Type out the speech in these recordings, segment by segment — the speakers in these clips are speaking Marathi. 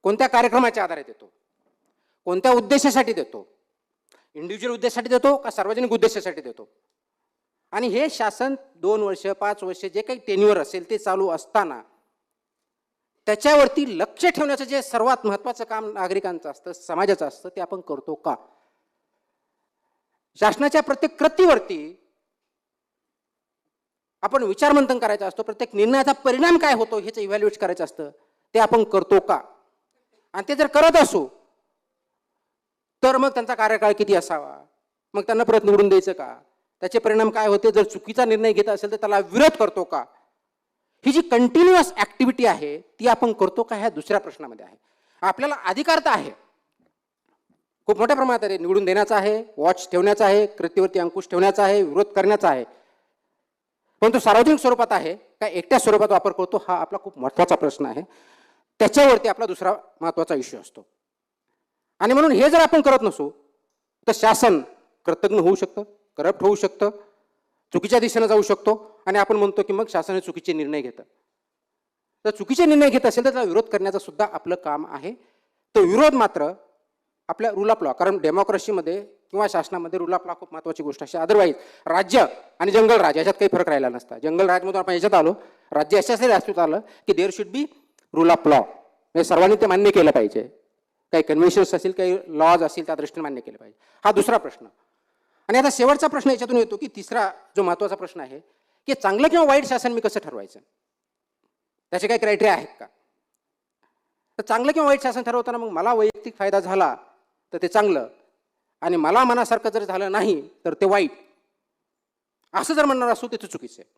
कोणत्या कार्यक्रमाच्या आधारे देतो, कोणत्या उद्देशासाठी देतो, इंडिव्हिज्युअल उद्देशासाठी देतो का सार्वजनिक उद्देशासाठी देतो. आणि हे शासन 2 वर्ष 5 वर्ष जे काही टेन्युअर असेल ते चालू असताना त्याच्यावरती लक्ष ठेवण्याचं जे सर्वात महत्त्वाचं काम नागरिकांचं असतं, समाजाचं असतं, ते आपण करतो का. शासनाच्या प्रत्येक कृतीवरती आपण विचारमंथन करायचं असतो, प्रत्येक निर्णयाचा परिणाम काय होतो हेच इव्हॅल्युएट करायचं असतं, ते आपण करतो का. आणि ते जर करत असू तर मग त्यांचा कार्यकाळ किती असावा, मग त्यांना परत निवडून द्यायचं का, त्याचे परिणाम काय होते, जर चुकीचा निर्णय घेत असेल तर त्याला विरोध करतो का. ही जी कंटिन्युअस ऍक्टिव्हिटी आहे ती आपण करतो का, ह्या दुसऱ्या प्रश्नामध्ये आहे. आपल्याला अधिकार तर आहे, खूप मोठ्या प्रमाणात आहे, निवडून देण्याचा आहे, वॉच ठेवण्याचा आहे, कृतीवरती अंकुश ठेवण्याचा आहे, विरोध करण्याचा आहे, पण तो सार्वजनिक स्वरूपात आहे का एकट्या स्वरूपात वापर करतो, हा आपला खूप महत्त्वाचा प्रश्न आहे. त्याच्यावरती आपला दुसरा महत्त्वाचा इश्यू असतो. आणि म्हणून हे जर आपण करत नसू तर शासन कृतज्ञ होऊ शकतं, करप्ट होऊ शकतं, चुकीच्या दिशेने जाऊ शकतो. आणि आपण म्हणतो की मग शासन हे चुकीचे निर्णय घेतं. तर चुकीचे निर्णय घेत असेल तर त्याला विरोध करण्याचं सुद्धा आपलं काम आहे. तो विरोध मात्र आपल्या रूल ऑफ लॉ, कारण डेमोक्रेसीमध्ये किंवा शासनामध्ये रूल ऑफ लॉ खूप महत्त्वाची गोष्ट असते. अदरवाईज राज्य आणि जंगल राज याच्यात काही फरक राहिला नसता. जंगल राजमधून आपण याच्यात आलो, राज्य अशासाठी अस्तित्वात आलं की there should be rule of law, म्हणजे सर्वांनी ते मान्य केलं पाहिजे. काही कन्व्हेन्शन्स असतील, काही लॉज असतील, त्या दृष्टीने मान्य केले पाहिजे. हा दुसरा प्रश्न. आणि आता शेवटचा प्रश्न याच्यातून येतो की तिसरा जो महत्त्वाचा प्रश्न आहे की चांगलं किंवा वाईट शासन मी कसं ठरवायचं, त्याचे काही क्रायटेरिया आहेत का. तर चांगलं किंवा वाईट शासन ठरवताना मग मला वैयक्तिक फायदा झाला तर ते चांगलं, आणि मला मनासारखं जर झालं नाही तर ते वाईट, असं जर म्हणणार असू तर ते चुकीचं आहे.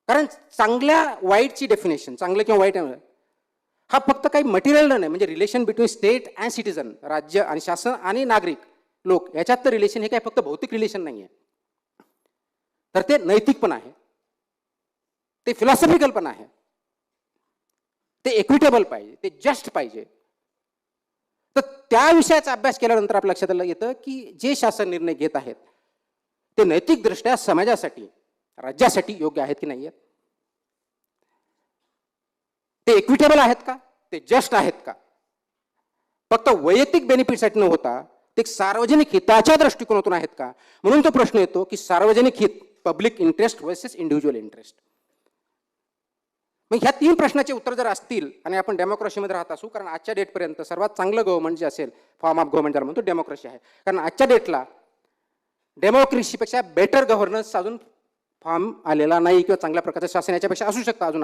कारण चांगल्या वाईटची डेफिनेशन, चांगलं किंवा वाईट हा फक्त काही मटेरियल नाही, म्हणजे relation between state and citizen, राज्य आणि शासन आणि नागरिक लोक याच्यात तर रिलेशन हे काही फक्त भौतिक रिलेशन नाही आहे, तर ते नैतिक पण आहे, ते फिलॉसॉफिकल पण आहे, ते इक्विटेबल पाहिजे, ते जस्ट पाहिजे. तर त्या विषयाचा अभ्यास केल्यानंतर आपल्या लक्षात येतं की जे शासन निर्णय घेत आहेत ते नैतिकदृष्ट्या समाजासाठी, राज्यासाठी योग्य आहेत की नाही आहेत, ते इक्विटेबल आहेत का, ते जस्ट आहेत का, फक्त वैयक्तिक बेनिफिटसाठी न होता ते सार्वजनिक हिताच्या दृष्टिकोनातून आहेत का. म्हणून तो प्रश्न येतो की सार्वजनिक हित, public interest versus individual interest. मग ह्या 3 प्रश्नाचे उत्तर जर असतील आणि आपण डेमोक्रेसीमध्ये राहत असू, कारण आजच्या डेटपर्यंत सर्वात चांगलं गव्हर्नमेंट जे असेल, फॉर्म ऑफ गव्हर्नमेंट ज्याला म्हणतो, डेमोक्रेसी आहे. कारण आजच्या डेटला डेमोक्रेसीपेक्षा बेटर गव्हर्नन्स अजून फॉर्म आलेला नाही, किंवा चांगल्या प्रकारचं शासन याच्यापेक्षा असू शकतं अजून